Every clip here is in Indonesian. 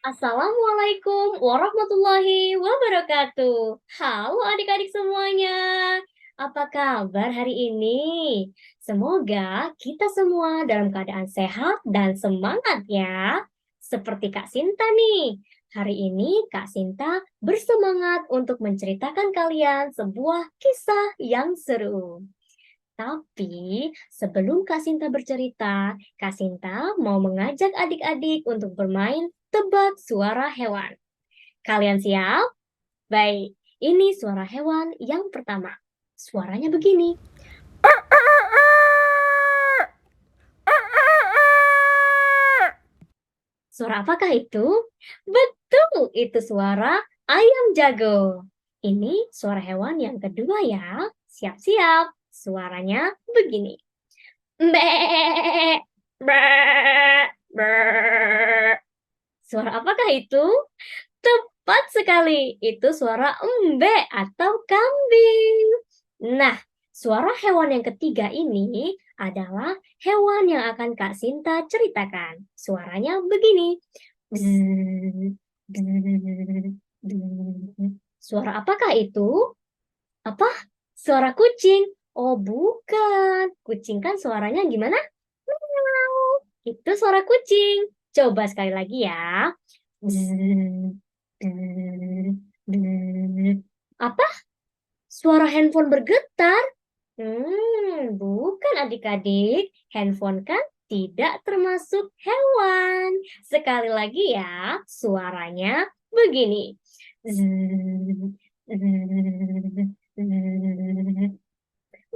Assalamualaikum warahmatullahi wabarakatuh. Halo adik-adik semuanya. Apa kabar hari ini? Semoga kita semua dalam keadaan sehat dan semangat ya. Seperti Kak Sinta nih. Hari ini Kak Sinta bersemangat untuk menceritakan kalian sebuah kisah yang seru. Tapi sebelum Kak Sinta bercerita, Kak Sinta mau mengajak adik-adik untuk bermain tebak suara hewan. Kalian siap? Baik, ini suara hewan yang pertama. Suaranya begini. Suara apakah itu? Betul, itu suara ayam jago. Ini suara hewan yang kedua ya. Siap-siap. Suaranya begini. Mbek, mbek, mbek. Suara apakah itu? Tepat sekali, itu suara embe atau kambing. Nah, suara hewan yang ketiga ini adalah hewan yang akan Kak Sinta ceritakan. Suaranya begini. Bzzz, bzzz, bzzz. Suara apakah itu? Apa? Suara kucing? Oh, bukan. Kucing kan suaranya gimana? Miau. Itu suara kucing. Coba sekali lagi ya. Bzzz, bzzz, bzzz. Apa? Suara handphone bergetar? Bukan adik-adik. Handphone kan tidak termasuk hewan. Sekali lagi ya, suaranya begini. Zzz, zzz, zzz.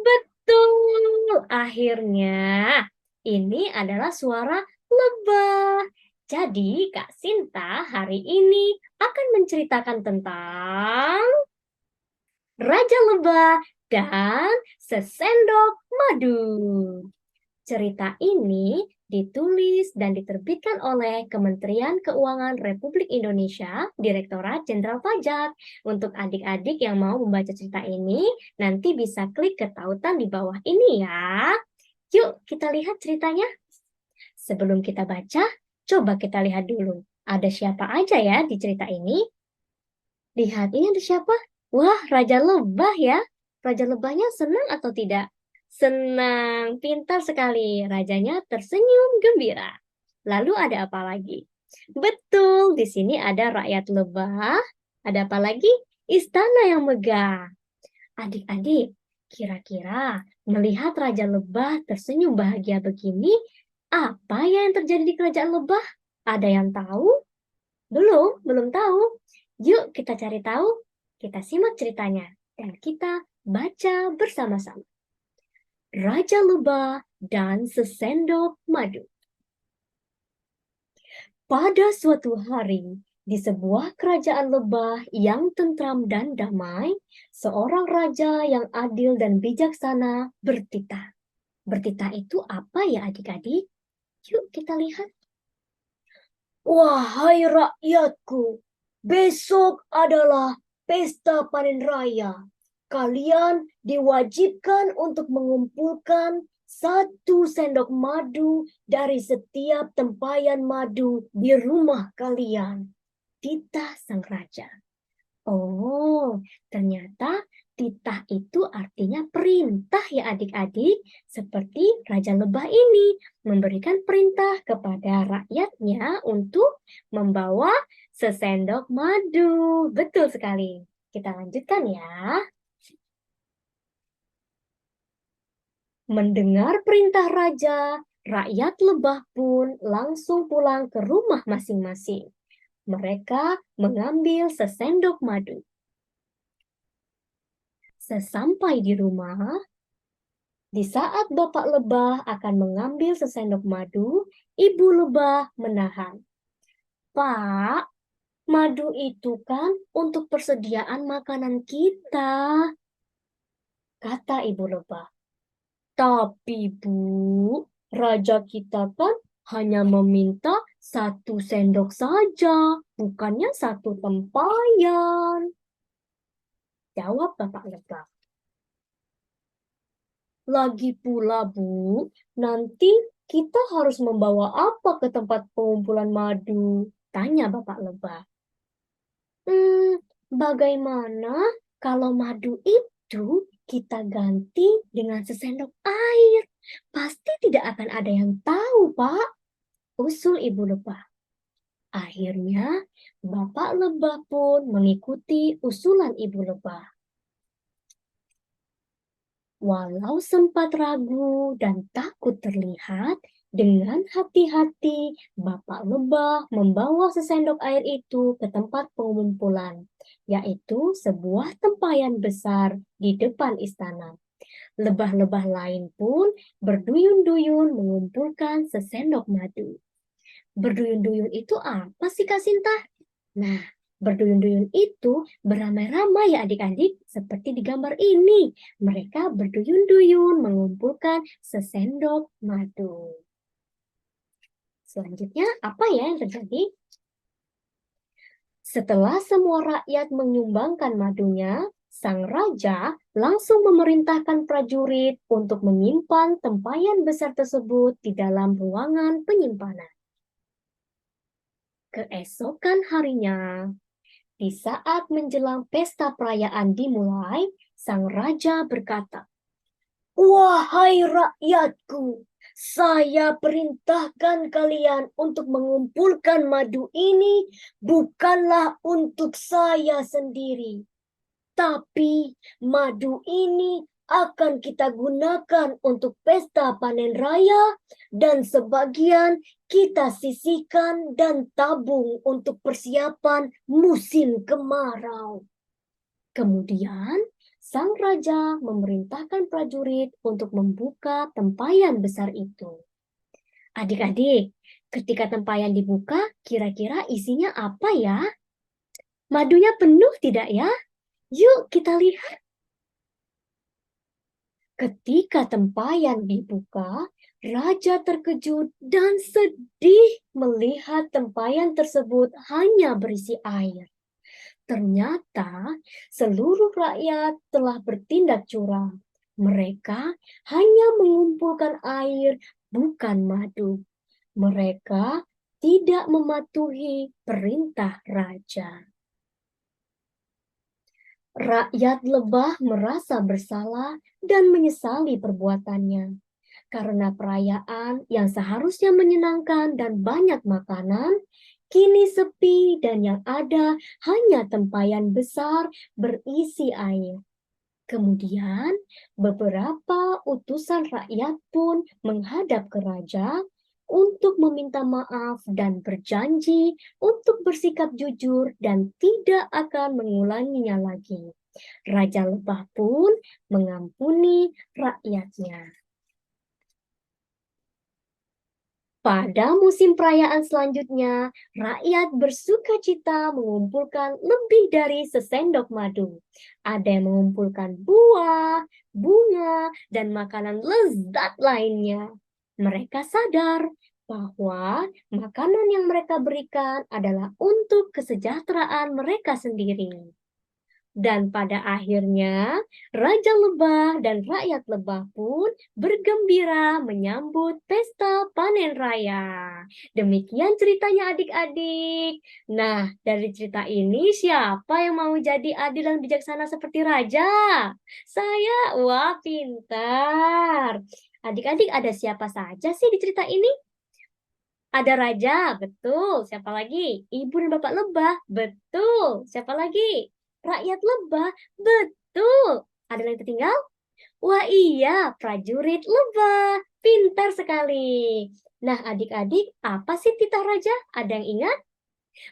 Betul, akhirnya ini adalah suara lebah. Jadi, Kak Sinta hari ini akan menceritakan tentang Raja Lebah dan Sesendok Madu. Cerita ini ditulis dan diterbitkan oleh Kementerian Keuangan Republik Indonesia, Direktorat Jenderal Pajak. Untuk adik-adik yang mau membaca cerita ini, nanti bisa klik ke tautan di bawah ini ya. Yuk, kita lihat ceritanya. Sebelum kita baca, coba kita lihat dulu. Ada siapa aja ya di cerita ini? Lihat, ini ada siapa? Wah, Raja Lebah ya. Raja Lebahnya senang atau tidak? Senang, pintar sekali. Rajanya tersenyum gembira. Lalu ada apa lagi? Betul, di sini ada rakyat lebah. Ada apa lagi? Istana yang megah. Adik-adik, kira-kira melihat Raja Lebah tersenyum bahagia begini, apa ya yang terjadi di kerajaan lebah? Ada yang tahu? Belum tahu. Yuk kita cari tahu. Kita simak ceritanya dan kita baca bersama-sama. Raja Lebah dan Sesendok Madu. Pada suatu hari, di sebuah kerajaan lebah yang tentram dan damai, seorang raja yang adil dan bijaksana bertitah. Bertitah itu apa ya adik-adik? Yuk kita lihat. Wahai rakyatku, besok adalah pesta panen raya. Kalian diwajibkan untuk mengumpulkan 1 sendok madu dari setiap tempayan madu di rumah kalian. Titah sang raja. Oh, ternyata titah itu artinya perintah ya adik-adik. Seperti Raja Lebah ini memberikan perintah kepada rakyatnya untuk membawa sesendok madu. Betul sekali. Kita lanjutkan ya. Mendengar perintah raja, rakyat lebah pun langsung pulang ke rumah masing-masing. Mereka mengambil sesendok madu. Sesampai di rumah, di saat bapak lebah akan mengambil sesendok madu, ibu lebah menahan. Pak, madu itu kan untuk persediaan makanan kita, kata ibu lebah. Tapi Bu, raja kita kan hanya meminta 1 sendok saja, bukannya 1 tempayan. Jawab bapak lebah. Lagi pula Bu, nanti kita harus membawa apa ke tempat pengumpulan madu? Tanya Bapak Lebah. Bagaimana kalau madu itu kita ganti dengan sesendok air? Pasti tidak akan ada yang tahu, Pak, usul Ibu Lebah. Akhirnya, Bapak Lebah pun mengikuti usulan Ibu Lebah. Walau sempat ragu dan takut terlihat, dengan hati-hati Bapak Lebah membawa sesendok air itu ke tempat pengumpulan, yaitu sebuah tempayan besar di depan istana. Lebah-lebah lain pun berduyun-duyun mengumpulkan sesendok madu. Berduyun-duyun itu apa sih, Kak Sinta? Nah, berduyun-duyun itu beramai-ramai ya adik-adik, seperti di gambar ini. Mereka berduyun-duyun mengumpulkan sesendok madu. Selanjutnya, apa ya yang terjadi? Setelah semua rakyat menyumbangkan madunya, sang raja langsung memerintahkan prajurit untuk menyimpan tempayan besar tersebut di dalam ruangan penyimpanan. Keesokan harinya, di saat menjelang pesta perayaan dimulai, sang raja berkata, "Wahai rakyatku, saya perintahkan kalian untuk mengumpulkan madu ini bukanlah untuk saya sendiri, tapi madu ini akan kita gunakan untuk pesta panen raya dan sebagian kita sisihkan dan tabung untuk persiapan musim kemarau." Kemudian, sang raja memerintahkan prajurit untuk membuka tempayan besar itu. Adik-adik, ketika tempayan dibuka, kira-kira isinya apa ya? Madunya penuh tidak ya? Yuk kita lihat. Ketika tempayan dibuka, raja terkejut dan sedih melihat tempayan tersebut hanya berisi air. Ternyata seluruh rakyat telah bertindak curang. Mereka hanya mengumpulkan air, bukan madu. Mereka tidak mematuhi perintah raja. Rakyat lebah merasa bersalah dan menyesali perbuatannya. Karena perayaan yang seharusnya menyenangkan dan banyak makanan, kini sepi dan yang ada hanya tempayan besar berisi air. Kemudian, beberapa utusan rakyat pun menghadap ke raja untuk meminta maaf dan berjanji untuk bersikap jujur dan tidak akan mengulanginya lagi. Raja Lebah pun mengampuni rakyatnya. Pada musim perayaan selanjutnya, rakyat bersukacita mengumpulkan lebih dari sesendok madu. Ada yang mengumpulkan buah, bunga, dan makanan lezat lainnya. Mereka sadar bahwa makanan yang mereka berikan adalah untuk kesejahteraan mereka sendiri. Dan pada akhirnya, Raja Lebah dan rakyat lebah pun bergembira menyambut pesta panen raya. Demikian ceritanya adik-adik. Nah, dari cerita ini siapa yang mau jadi adil dan bijaksana seperti raja? Saya, wah pintar. Adik-adik ada siapa saja sih di cerita ini? Ada raja, betul. Siapa lagi? Ibu dan bapak lebah, betul. Siapa lagi? Rakyat lebah, betul. Ada yang tertinggal? Wah iya, prajurit lebah. Pintar sekali. Nah adik-adik, apa sih titah raja? Ada yang ingat?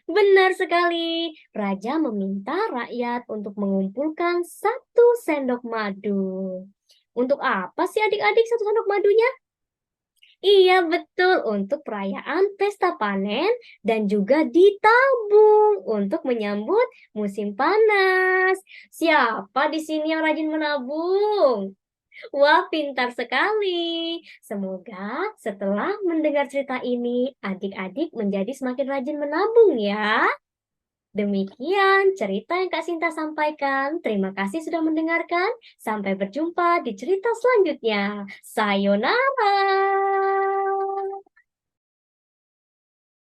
Benar sekali. Raja meminta rakyat untuk mengumpulkan 1 sendok madu. Untuk apa sih adik-adik 1 sendok madunya? Iya, betul. Untuk perayaan pesta panen dan juga ditabung untuk menyambut musim panas. Siapa di sini yang rajin menabung? Wah, pintar sekali. Semoga setelah mendengar cerita ini, adik-adik menjadi semakin rajin menabung ya. Demikian cerita yang Kak Sinta sampaikan. Terima kasih sudah mendengarkan. Sampai berjumpa di cerita selanjutnya. Sayonara.